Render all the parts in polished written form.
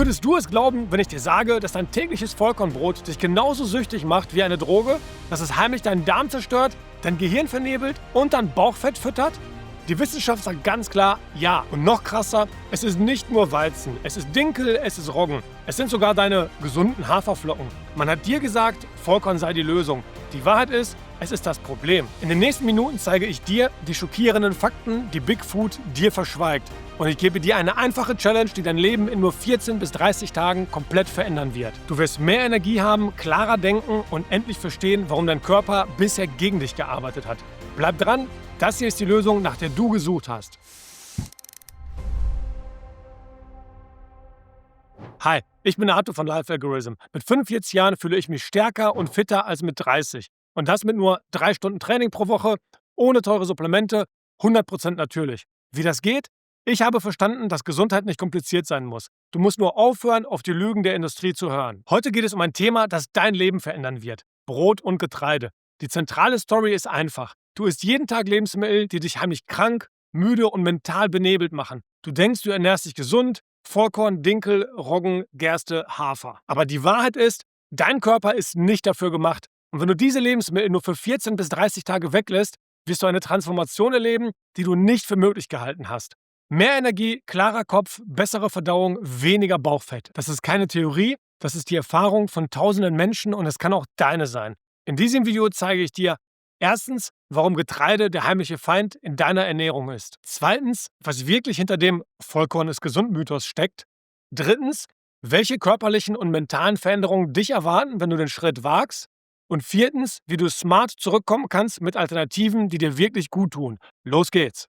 Würdest du es glauben, wenn ich dir sage, dass dein tägliches Vollkornbrot dich genauso süchtig macht wie eine Droge, dass es heimlich deinen Darm zerstört, dein Gehirn vernebelt und dein Bauchfett füttert? Die Wissenschaft sagt ganz klar, ja. Und noch krasser, es ist nicht nur Weizen, es ist Dinkel, es ist Roggen. Es sind sogar deine gesunden Haferflocken. Man hat dir gesagt, Vollkorn sei die Lösung. Die Wahrheit ist, es ist das Problem. In den nächsten Minuten zeige ich dir die schockierenden Fakten, die Big Food dir verschweigt. Und ich gebe dir eine einfache Challenge, die dein Leben in nur 14 bis 30 Tagen komplett verändern wird. Du wirst mehr Energie haben, klarer denken und endlich verstehen, warum dein Körper bisher gegen dich gearbeitet hat. Bleib dran, das hier ist die Lösung, nach der du gesucht hast. Hi, ich bin Arthur von Life Algorithm. Mit 45 Jahren fühle ich mich stärker und fitter als mit 30. Und das mit nur 3 Stunden Training pro Woche, ohne teure Supplemente, 100% natürlich. Wie das geht? Ich habe verstanden, dass Gesundheit nicht kompliziert sein muss. Du musst nur aufhören, auf die Lügen der Industrie zu hören. Heute geht es um ein Thema, das dein Leben verändern wird. Brot und Getreide. Die zentrale Story ist einfach. Du isst jeden Tag Lebensmittel, die dich heimlich krank, müde und mental benebelt machen. Du denkst, du ernährst dich gesund, Vollkorn, Dinkel, Roggen, Gerste, Hafer. Aber die Wahrheit ist, dein Körper ist nicht dafür gemacht. Und wenn du diese Lebensmittel nur für 14 bis 30 Tage weglässt, wirst du eine Transformation erleben, die du nicht für möglich gehalten hast. Mehr Energie, klarer Kopf, bessere Verdauung, weniger Bauchfett. Das ist keine Theorie, das ist die Erfahrung von tausenden Menschen und es kann auch deine sein. In diesem Video zeige ich dir erstens, warum Getreide der heimliche Feind in deiner Ernährung ist. Zweitens, was wirklich hinter dem Vollkorn ist gesund Mythos steckt. Drittens, welche körperlichen und mentalen Veränderungen dich erwarten, wenn du den Schritt wagst. Und viertens, wie du smart zurückkommen kannst mit Alternativen, die dir wirklich gut tun. Los geht's!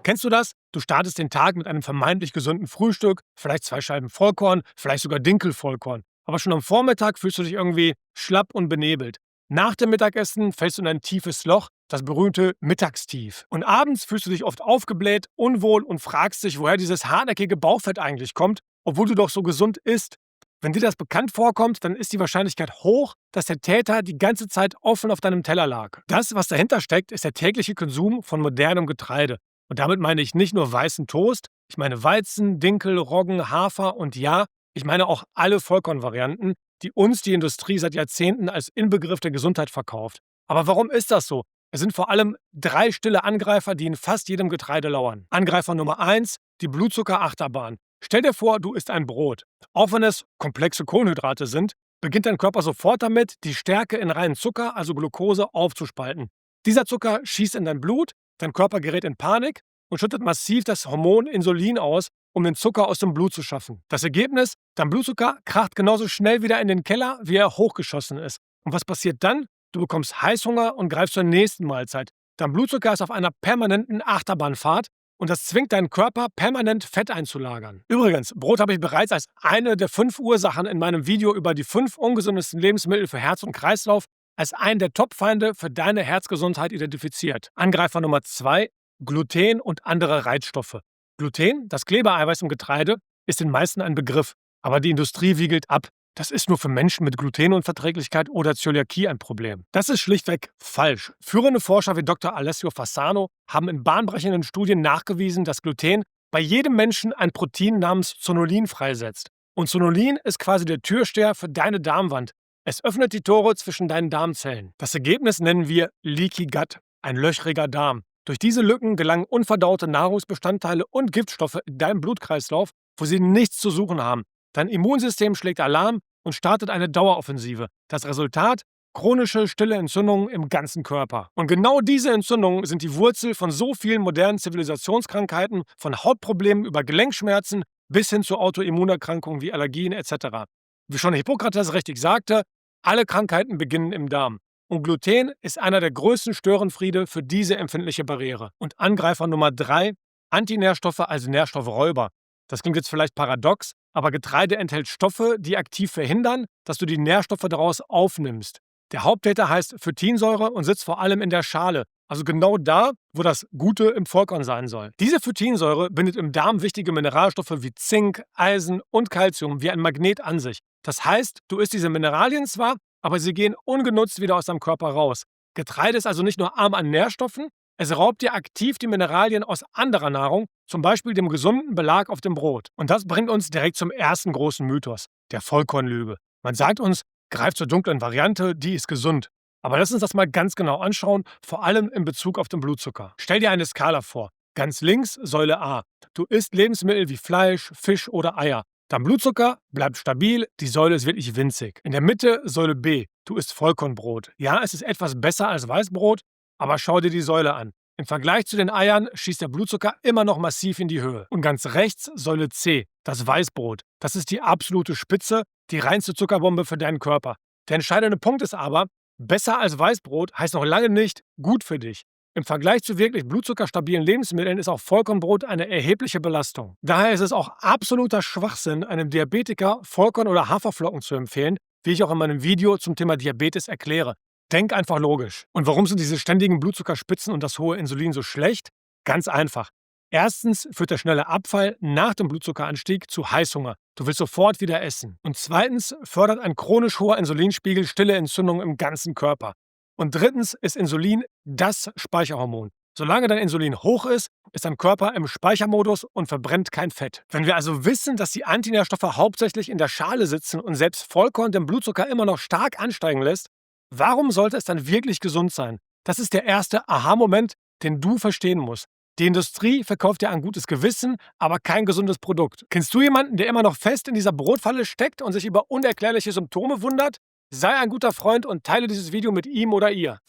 Kennst du das? Du startest den Tag mit einem vermeintlich gesunden Frühstück, vielleicht 2 Scheiben Vollkorn, vielleicht sogar Dinkelvollkorn. Aber schon am Vormittag fühlst du dich irgendwie schlapp und benebelt. Nach dem Mittagessen fällst du in ein tiefes Loch, das berühmte Mittagstief. Und abends fühlst du dich oft aufgebläht, unwohl und fragst dich, woher dieses hartnäckige Bauchfett eigentlich kommt, obwohl du doch so gesund isst. Wenn dir das bekannt vorkommt, dann ist die Wahrscheinlichkeit hoch, dass der Täter die ganze Zeit offen auf deinem Teller lag. Das, was dahinter steckt, ist der tägliche Konsum von modernem Getreide. Und damit meine ich nicht nur weißen Toast, ich meine Weizen, Dinkel, Roggen, Hafer und ja, ich meine auch alle Vollkornvarianten, die uns die Industrie seit Jahrzehnten als Inbegriff der Gesundheit verkauft. Aber warum ist das so? Es sind vor allem 3 stille Angreifer, die in fast jedem Getreide lauern. Angreifer Nummer 1, die Blutzuckerachterbahn. Stell dir vor, du isst ein Brot. Auch wenn es komplexe Kohlenhydrate sind, beginnt dein Körper sofort damit, die Stärke in reinen Zucker, also Glucose, aufzuspalten. Dieser Zucker schießt in dein Blut, dein Körper gerät in Panik und schüttet massiv das Hormon Insulin aus, um den Zucker aus dem Blut zu schaffen. Das Ergebnis? Dein Blutzucker kracht genauso schnell wieder in den Keller, wie er hochgeschossen ist. Und was passiert dann? Du bekommst Heißhunger und greifst zur nächsten Mahlzeit. Dein Blutzucker ist auf einer permanenten Achterbahnfahrt und das zwingt deinen Körper, permanent Fett einzulagern. Übrigens, Brot habe ich bereits als eine der 5 Ursachen in meinem Video über die 5 ungesündesten Lebensmittel für Herz und Kreislauf als einen der Top-Feinde für deine Herzgesundheit identifiziert. Angreifer Nummer 2, Gluten und andere Reizstoffe. Gluten, das Klebereiweiß im Getreide, ist den meisten ein Begriff, aber die Industrie wiegelt ab. Das ist nur für Menschen mit Glutenunverträglichkeit oder Zöliakie ein Problem. Das ist schlichtweg falsch. Führende Forscher wie Dr. Alessio Fasano haben in bahnbrechenden Studien nachgewiesen, dass Gluten bei jedem Menschen ein Protein namens Zonulin freisetzt. Und Zonulin ist quasi der Türsteher für deine Darmwand. Es öffnet die Tore zwischen deinen Darmzellen. Das Ergebnis nennen wir Leaky Gut, ein löchriger Darm. Durch diese Lücken gelangen unverdaute Nahrungsbestandteile und Giftstoffe in deinen Blutkreislauf, wo sie nichts zu suchen haben. Dein Immunsystem schlägt Alarm und startet eine Daueroffensive. Das Resultat? Chronische, stille Entzündungen im ganzen Körper. Und genau diese Entzündungen sind die Wurzel von so vielen modernen Zivilisationskrankheiten, von Hautproblemen über Gelenkschmerzen bis hin zu Autoimmunerkrankungen wie Allergien etc. Wie schon Hippokrates richtig sagte, alle Krankheiten beginnen im Darm. Und Gluten ist einer der größten Störenfriede für diese empfindliche Barriere. Und Angreifer Nummer 3, Antinährstoffe als Nährstoffräuber. Das klingt jetzt vielleicht paradox, aber Getreide enthält Stoffe, die aktiv verhindern, dass du die Nährstoffe daraus aufnimmst. Der Haupttäter heißt Phytinsäure und sitzt vor allem in der Schale, also genau da, wo das Gute im Vollkorn sein soll. Diese Phytinsäure bindet im Darm wichtige Mineralstoffe wie Zink, Eisen und Calcium wie ein Magnet an sich. Das heißt, du isst diese Mineralien zwar, aber sie gehen ungenutzt wieder aus deinem Körper raus. Getreide ist also nicht nur arm an Nährstoffen, Es raubt dir aktiv die Mineralien aus anderer Nahrung, zum Beispiel dem gesunden Belag auf dem Brot. Und das bringt uns direkt zum ersten großen Mythos, der Vollkornlüge. Man sagt uns, greif zur dunklen Variante, die ist gesund. Aber lass uns das mal ganz genau anschauen, vor allem in Bezug auf den Blutzucker. Stell dir eine Skala vor. Ganz links Säule A. Du isst Lebensmittel wie Fleisch, Fisch oder Eier. Dein Blutzucker bleibt stabil, die Säule ist wirklich winzig. In der Mitte Säule B. Du isst Vollkornbrot. Ja, es ist etwas besser als Weißbrot, aber schau dir die Säule an. Im Vergleich zu den Eiern schießt der Blutzucker immer noch massiv in die Höhe. Und ganz rechts Säule C, das Weißbrot. Das ist die absolute Spitze, die reinste Zuckerbombe für deinen Körper. Der entscheidende Punkt ist aber, besser als Weißbrot heißt noch lange nicht gut für dich. Im Vergleich zu wirklich blutzuckerstabilen Lebensmitteln ist auch Vollkornbrot eine erhebliche Belastung. Daher ist es auch absoluter Schwachsinn, einem Diabetiker Vollkorn oder Haferflocken zu empfehlen, wie ich auch in meinem Video zum Thema Diabetes erkläre. Denk einfach logisch. Und warum sind diese ständigen Blutzuckerspitzen und das hohe Insulin so schlecht? Ganz einfach. Erstens führt der schnelle Abfall nach dem Blutzuckeranstieg zu Heißhunger. Du willst sofort wieder essen. Und zweitens fördert ein chronisch hoher Insulinspiegel stille Entzündungen im ganzen Körper. Und drittens ist Insulin das Speicherhormon. Solange dein Insulin hoch ist dein Körper im Speichermodus und verbrennt kein Fett. Wenn wir also wissen, dass die Antinährstoffe hauptsächlich in der Schale sitzen und selbst Vollkorn den Blutzucker immer noch stark ansteigen lässt, warum sollte es dann wirklich gesund sein? Das ist der erste Aha-Moment, den du verstehen musst. Die Industrie verkauft dir ein gutes Gewissen, aber kein gesundes Produkt. Kennst du jemanden, der immer noch fest in dieser Brotfalle steckt und sich über unerklärliche Symptome wundert? Sei ein guter Freund und teile dieses Video mit ihm oder ihr.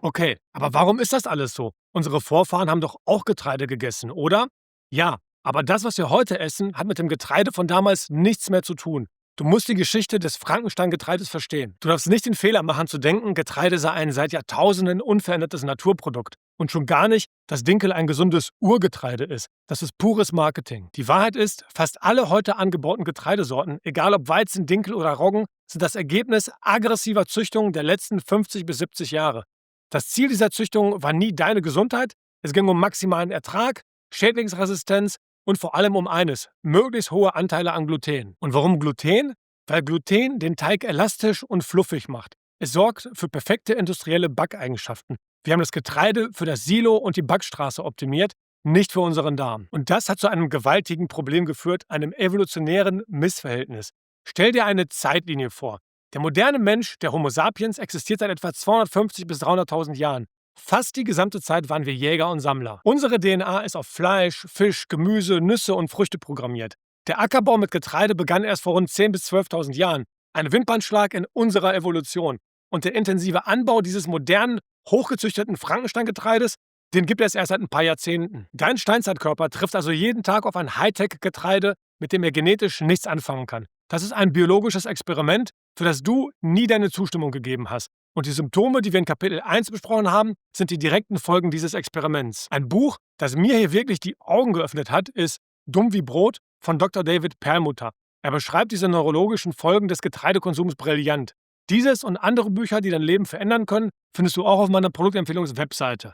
Okay, aber warum ist das alles so? Unsere Vorfahren haben doch auch Getreide gegessen, oder? Ja, aber das, was wir heute essen, hat mit dem Getreide von damals nichts mehr zu tun. Du musst die Geschichte des Frankenstein-Getreides verstehen. Du darfst nicht den Fehler machen zu denken, Getreide sei ein seit Jahrtausenden unverändertes Naturprodukt. Und schon gar nicht, dass Dinkel ein gesundes Urgetreide ist. Das ist pures Marketing. Die Wahrheit ist, fast alle heute angebauten Getreidesorten, egal ob Weizen, Dinkel oder Roggen, sind das Ergebnis aggressiver Züchtungen der letzten 50 bis 70 Jahre. Das Ziel dieser Züchtung war nie deine Gesundheit, es ging um maximalen Ertrag, Schädlingsresistenz und vor allem um eines, möglichst hohe Anteile an Gluten. Und warum Gluten? Weil Gluten den Teig elastisch und fluffig macht. Es sorgt für perfekte industrielle Backeigenschaften. Wir haben das Getreide für das Silo und die Backstraße optimiert, nicht für unseren Darm. Und das hat zu einem gewaltigen Problem geführt, einem evolutionären Missverhältnis. Stell dir eine Zeitlinie vor. Der moderne Mensch, der Homo sapiens, existiert seit etwa 250 bis 300.000 Jahren. Fast die gesamte Zeit waren wir Jäger und Sammler. Unsere DNA ist auf Fleisch, Fisch, Gemüse, Nüsse und Früchte programmiert. Der Ackerbau mit Getreide begann erst vor rund 10.000 bis 12.000 Jahren. Ein Wimpernschlag in unserer Evolution. Und der intensive Anbau dieses modernen, hochgezüchteten Frankenstein-Getreides, den gibt es erst seit ein paar Jahrzehnten. Dein Steinzeitkörper trifft also jeden Tag auf ein Hightech-Getreide, mit dem er genetisch nichts anfangen kann. Das ist ein biologisches Experiment, für das du nie deine Zustimmung gegeben hast. Und die Symptome, die wir in Kapitel 1 besprochen haben, sind die direkten Folgen dieses Experiments. Ein Buch, das mir hier wirklich die Augen geöffnet hat, ist Dumm wie Brot von Dr. David Perlmutter. Er beschreibt diese neurologischen Folgen des Getreidekonsums brillant. Dieses und andere Bücher, die dein Leben verändern können, findest du auch auf meiner Produktempfehlungs-Webseite.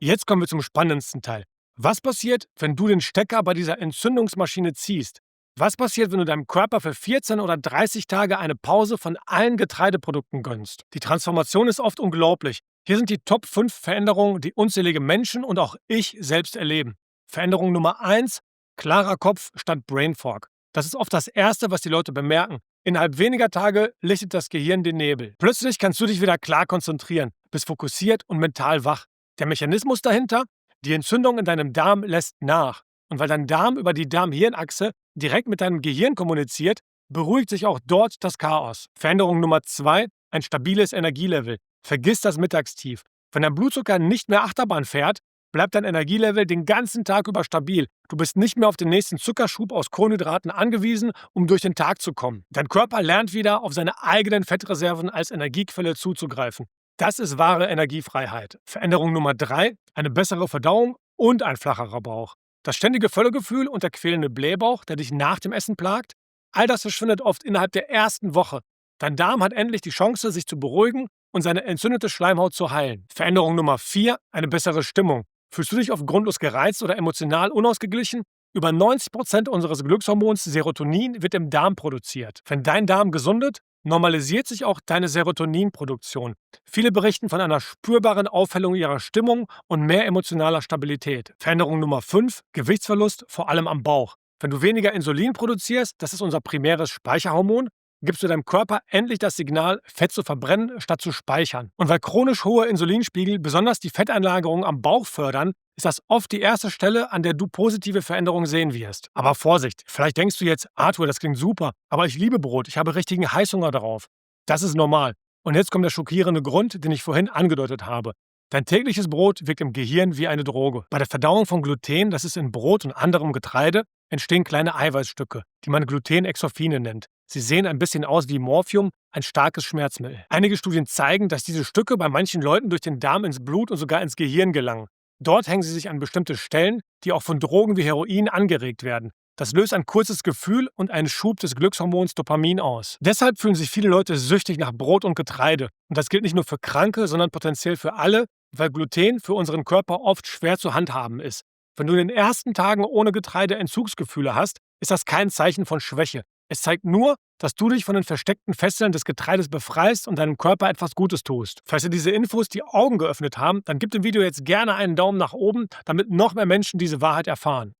Jetzt kommen wir zum spannendsten Teil. Was passiert, wenn du den Stecker bei dieser Entzündungsmaschine ziehst? Was passiert, wenn du deinem Körper für 14 oder 30 Tage eine Pause von allen Getreideprodukten gönnst? Die Transformation ist oft unglaublich. Hier sind die Top 5 Veränderungen, die unzählige Menschen und auch ich selbst erleben. Veränderung Nummer 1: klarer Kopf statt Brain Fog. Das ist oft das Erste, was die Leute bemerken. Innerhalb weniger Tage lichtet das Gehirn den Nebel. Plötzlich kannst du dich wieder klar konzentrieren, bist fokussiert und mental wach. Der Mechanismus dahinter? Die Entzündung in deinem Darm lässt nach. Und weil dein Darm über die Darm-Hirn-Achse direkt mit deinem Gehirn kommuniziert, beruhigt sich auch dort das Chaos. Veränderung Nummer 2: ein stabiles Energielevel. Vergiss das Mittagstief. Wenn dein Blutzucker nicht mehr Achterbahn fährt, bleibt dein Energielevel den ganzen Tag über stabil. Du bist nicht mehr auf den nächsten Zuckerschub aus Kohlenhydraten angewiesen, um durch den Tag zu kommen. Dein Körper lernt wieder, auf seine eigenen Fettreserven als Energiequelle zuzugreifen. Das ist wahre Energiefreiheit. Veränderung Nummer 3: eine bessere Verdauung und ein flacherer Bauch. Das ständige Völlegefühl und der quälende Blähbauch, der dich nach dem Essen plagt, all das verschwindet oft innerhalb der ersten Woche. Dein Darm hat endlich die Chance, sich zu beruhigen und seine entzündete Schleimhaut zu heilen. Veränderung Nummer 4: eine bessere Stimmung. Fühlst du dich oft grundlos gereizt oder emotional unausgeglichen? Über 90% unseres Glückshormons Serotonin wird im Darm produziert. Wenn dein Darm gesundet, normalisiert sich auch deine Serotoninproduktion. Viele berichten von einer spürbaren Aufhellung ihrer Stimmung und mehr emotionaler Stabilität. Veränderung Nummer 5: Gewichtsverlust, vor allem am Bauch. Wenn du weniger Insulin produzierst, das ist unser primäres Speicherhormon, gibst du deinem Körper endlich das Signal, Fett zu verbrennen, statt zu speichern. Und weil chronisch hohe Insulinspiegel besonders die Fetteinlagerung am Bauch fördern, ist das oft die erste Stelle, an der du positive Veränderungen sehen wirst. Aber Vorsicht, vielleicht denkst du jetzt, Arthur, das klingt super, aber ich liebe Brot, ich habe richtigen Heißhunger darauf. Das ist normal. Und jetzt kommt der schockierende Grund, den ich vorhin angedeutet habe. Dein tägliches Brot wirkt im Gehirn wie eine Droge. Bei der Verdauung von Gluten, das ist in Brot und anderem Getreide, entstehen kleine Eiweißstücke, die man Glutenexophine nennt. Sie sehen ein bisschen aus wie Morphium, ein starkes Schmerzmittel. Einige Studien zeigen, dass diese Stücke bei manchen Leuten durch den Darm ins Blut und sogar ins Gehirn gelangen. Dort hängen sie sich an bestimmte Stellen, die auch von Drogen wie Heroin angeregt werden. Das löst ein kurzes Gefühl und einen Schub des Glückshormons Dopamin aus. Deshalb fühlen sich viele Leute süchtig nach Brot und Getreide. Und das gilt nicht nur für Kranke, sondern potenziell für alle, weil Gluten für unseren Körper oft schwer zu handhaben ist. Wenn du in den ersten Tagen ohne Getreide Entzugsgefühle hast, ist das kein Zeichen von Schwäche. Es zeigt nur, dass du dich von den versteckten Fesseln des Getreides befreist und deinem Körper etwas Gutes tust. Falls dir diese Infos die Augen geöffnet haben, dann gib dem Video jetzt gerne einen Daumen nach oben, damit noch mehr Menschen diese Wahrheit erfahren.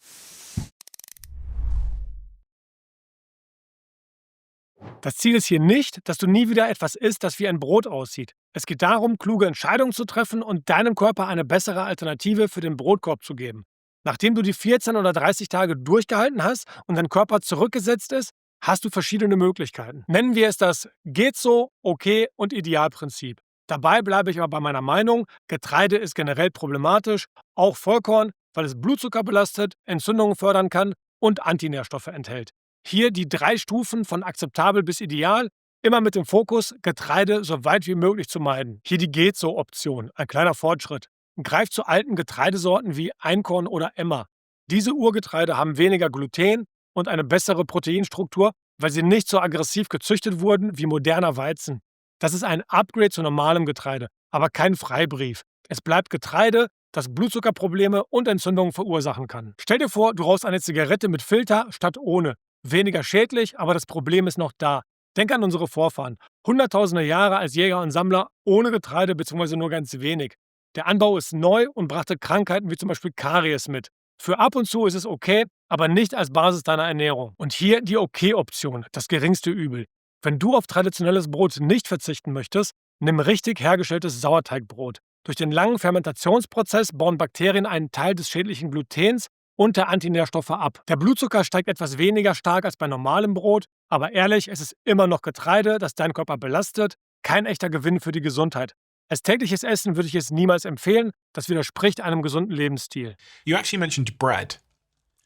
Das Ziel ist hier nicht, dass du nie wieder etwas isst, das wie ein Brot aussieht. Es geht darum, kluge Entscheidungen zu treffen und deinem Körper eine bessere Alternative für den Brotkorb zu geben. Nachdem du die 14 oder 30 Tage durchgehalten hast und dein Körper zurückgesetzt ist, hast du verschiedene Möglichkeiten. Nennen wir es das geht so, okay und Idealprinzip. Dabei bleibe ich aber bei meiner Meinung, Getreide ist generell problematisch, auch Vollkorn, weil es Blutzucker belastet, Entzündungen fördern kann und Antinährstoffe enthält. Hier die 3 Stufen von akzeptabel bis ideal, immer mit dem Fokus, Getreide so weit wie möglich zu meiden. Hier die geht so Option, ein kleiner Fortschritt. Greift zu alten Getreidesorten wie Einkorn oder Emmer. Diese Urgetreide haben weniger Gluten und eine bessere Proteinstruktur, weil sie nicht so aggressiv gezüchtet wurden wie moderner Weizen. Das ist ein Upgrade zu normalem Getreide, aber kein Freibrief. Es bleibt Getreide, das Blutzuckerprobleme und Entzündungen verursachen kann. Stell dir vor, du rauchst eine Zigarette mit Filter statt ohne. Weniger schädlich, aber das Problem ist noch da. Denk an unsere Vorfahren. Hunderttausende Jahre als Jäger und Sammler ohne Getreide bzw. nur ganz wenig. Der Anbau ist neu und brachte Krankheiten wie zum Beispiel Karies mit. Für ab und zu ist es okay, aber nicht als Basis deiner Ernährung. Und hier die Okay-Option, das geringste Übel. Wenn du auf traditionelles Brot nicht verzichten möchtest, nimm richtig hergestelltes Sauerteigbrot. Durch den langen Fermentationsprozess bauen Bakterien einen Teil des schädlichen Glutens und der Antinährstoffe ab. Der Blutzucker steigt etwas weniger stark als bei normalem Brot, aber ehrlich, es ist immer noch Getreide, das deinen Körper belastet, kein echter Gewinn für die Gesundheit. Als tägliches Essen würde ich es niemals empfehlen, das widerspricht einem gesunden Lebensstil. You actually mentioned bread.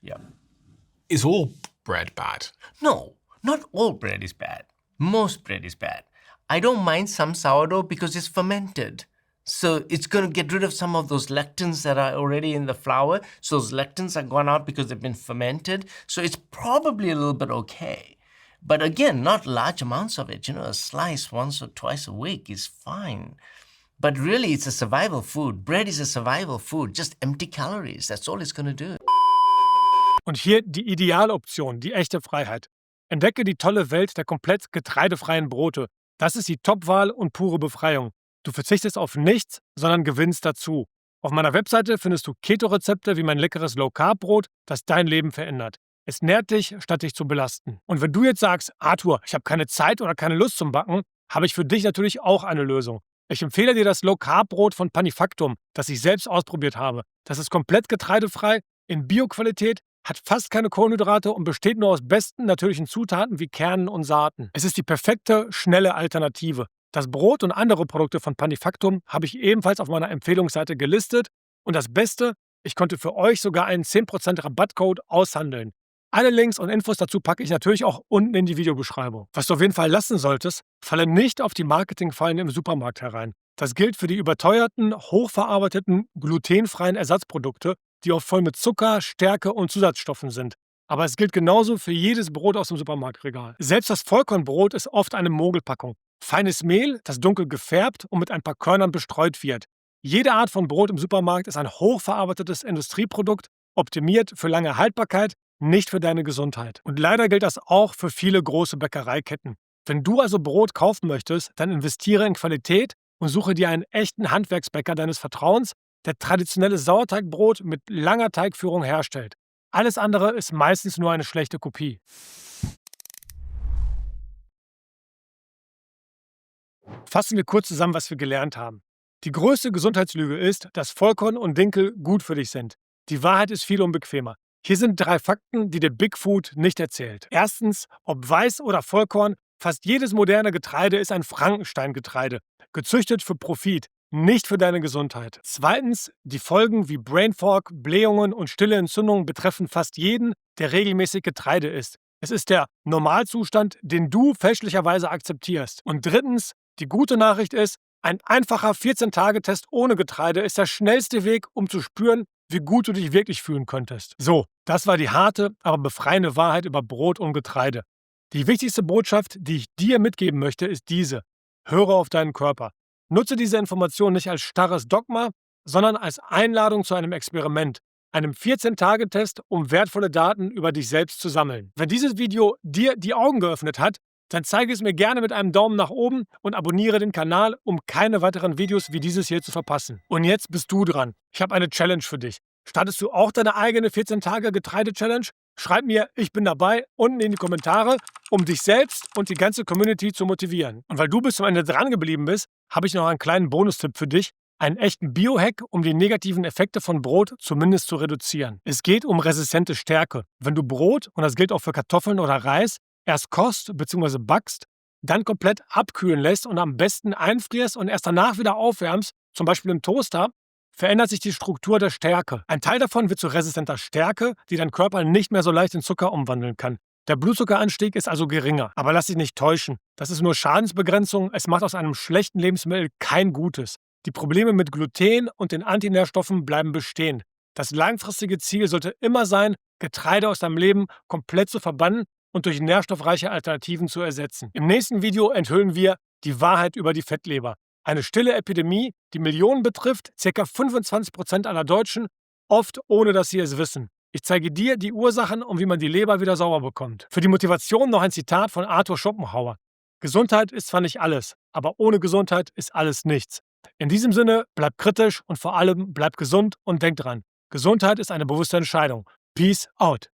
Yeah. Is all bread bad? No, not all bread is bad. Most bread is bad. I don't mind some sourdough because it's fermented. So it's going to get rid of some of those lectins that are already in the flour. So those lectins are gone out because they've been fermented. So it's probably a little bit okay. But again, not large amounts of it. You know, a slice once or twice a week is fine. But really, it's a survival food. Bread is a survival food. Just empty calories. That's all it's going to do. Und hier die Idealoption, die echte Freiheit. Entdecke die tolle Welt der komplett getreidefreien Brote. Das ist die Top-Wahl und pure Befreiung. Du verzichtest auf nichts, sondern gewinnst dazu. Auf meiner Webseite findest du Keto-Rezepte wie mein leckeres Low-Carb-Brot, das dein Leben verändert. Es nährt dich, statt dich zu belasten. Und wenn du jetzt sagst, Arthur, ich habe keine Zeit oder keine Lust zum Backen, habe ich für dich natürlich auch eine Lösung. Ich empfehle dir das Low-Carb-Brot von Panifactum, das ich selbst ausprobiert habe. Das ist komplett getreidefrei, in Bio-Qualität, hat fast keine Kohlenhydrate und besteht nur aus besten natürlichen Zutaten wie Kernen und Saaten. Es ist die perfekte, schnelle Alternative. Das Brot und andere Produkte von Panifactum habe ich ebenfalls auf meiner Empfehlungsseite gelistet. Und das Beste, ich konnte für euch sogar einen 10% Rabattcode aushandeln. Alle Links und Infos dazu packe ich natürlich auch unten in die Videobeschreibung. Was du auf jeden Fall lassen solltest, falle nicht auf die Marketingfallen im Supermarkt herein. Das gilt für die überteuerten, hochverarbeiteten, glutenfreien Ersatzprodukte, die oft voll mit Zucker, Stärke und Zusatzstoffen sind. Aber es gilt genauso für jedes Brot aus dem Supermarktregal. Selbst das Vollkornbrot ist oft eine Mogelpackung. Feines Mehl, das dunkel gefärbt und mit ein paar Körnern bestreut wird. Jede Art von Brot im Supermarkt ist ein hochverarbeitetes Industrieprodukt, Optimiert für lange Haltbarkeit, nicht für deine Gesundheit. Und leider gilt das auch für viele große Bäckereiketten. Wenn du also Brot kaufen möchtest, dann investiere in Qualität und suche dir einen echten Handwerksbäcker deines Vertrauens, der traditionelles Sauerteigbrot mit langer Teigführung herstellt. Alles andere ist meistens nur eine schlechte Kopie. Fassen wir kurz zusammen, was wir gelernt haben. Die größte Gesundheitslüge ist, dass Vollkorn und Dinkel gut für dich sind. Die Wahrheit ist viel unbequemer. Hier sind 3 Fakten, die dir Big Food nicht erzählt. Erstens, ob Weiß oder Vollkorn, fast jedes moderne Getreide ist ein Frankenstein-Getreide, gezüchtet für Profit, nicht für deine Gesundheit. Zweitens, die Folgen wie Brain Fog, Blähungen und stille Entzündungen betreffen fast jeden, der regelmäßig Getreide isst. Es ist der Normalzustand, den du fälschlicherweise akzeptierst. Und drittens, die gute Nachricht ist, ein einfacher 14-Tage-Test ohne Getreide ist der schnellste Weg, um zu spüren, wie gut du dich wirklich fühlen könntest. So, das war die harte, aber befreiende Wahrheit über Brot und Getreide. Die wichtigste Botschaft, die ich dir mitgeben möchte, ist diese: Höre auf deinen Körper. Nutze diese Information nicht als starres Dogma, sondern als Einladung zu einem Experiment, einem 14-Tage-Test, um wertvolle Daten über dich selbst zu sammeln. Wenn dieses Video dir die Augen geöffnet hat, dann zeige es mir gerne mit einem Daumen nach oben und abonniere den Kanal, um keine weiteren Videos wie dieses hier zu verpassen. Und jetzt bist du dran. Ich habe eine Challenge für dich. Startest du auch deine eigene 14-Tage-Getreide-Challenge? Schreib mir, ich bin dabei, unten in die Kommentare, um dich selbst und die ganze Community zu motivieren. Und weil du bis zum Ende dran geblieben bist, habe ich noch einen kleinen Bonustipp für dich. Einen echten Biohack, um die negativen Effekte von Brot zumindest zu reduzieren. Es geht um resistente Stärke. Wenn du Brot, und das gilt auch für Kartoffeln oder Reis, erst kochst bzw. backst, dann komplett abkühlen lässt und am besten einfrierst und erst danach wieder aufwärmst, zum Beispiel im Toaster, verändert sich die Struktur der Stärke. Ein Teil davon wird zu resistenter Stärke, die dein Körper nicht mehr so leicht in Zucker umwandeln kann. Der Blutzuckeranstieg ist also geringer. Aber lass dich nicht täuschen. Das ist nur Schadensbegrenzung. Es macht aus einem schlechten Lebensmittel kein gutes. Die Probleme mit Gluten und den Antinährstoffen bleiben bestehen. Das langfristige Ziel sollte immer sein, Getreide aus deinem Leben komplett zu verbannen und durch nährstoffreiche Alternativen zu ersetzen. Im nächsten Video enthüllen wir die Wahrheit über die Fettleber. Eine stille Epidemie, die Millionen betrifft, ca. 25% aller Deutschen, oft ohne dass sie es wissen. Ich zeige dir die Ursachen und wie man die Leber wieder sauber bekommt. Für die Motivation noch ein Zitat von Arthur Schopenhauer. Gesundheit ist zwar nicht alles, aber ohne Gesundheit ist alles nichts. In diesem Sinne, bleib kritisch und vor allem bleib gesund und denk dran. Gesundheit ist eine bewusste Entscheidung. Peace out.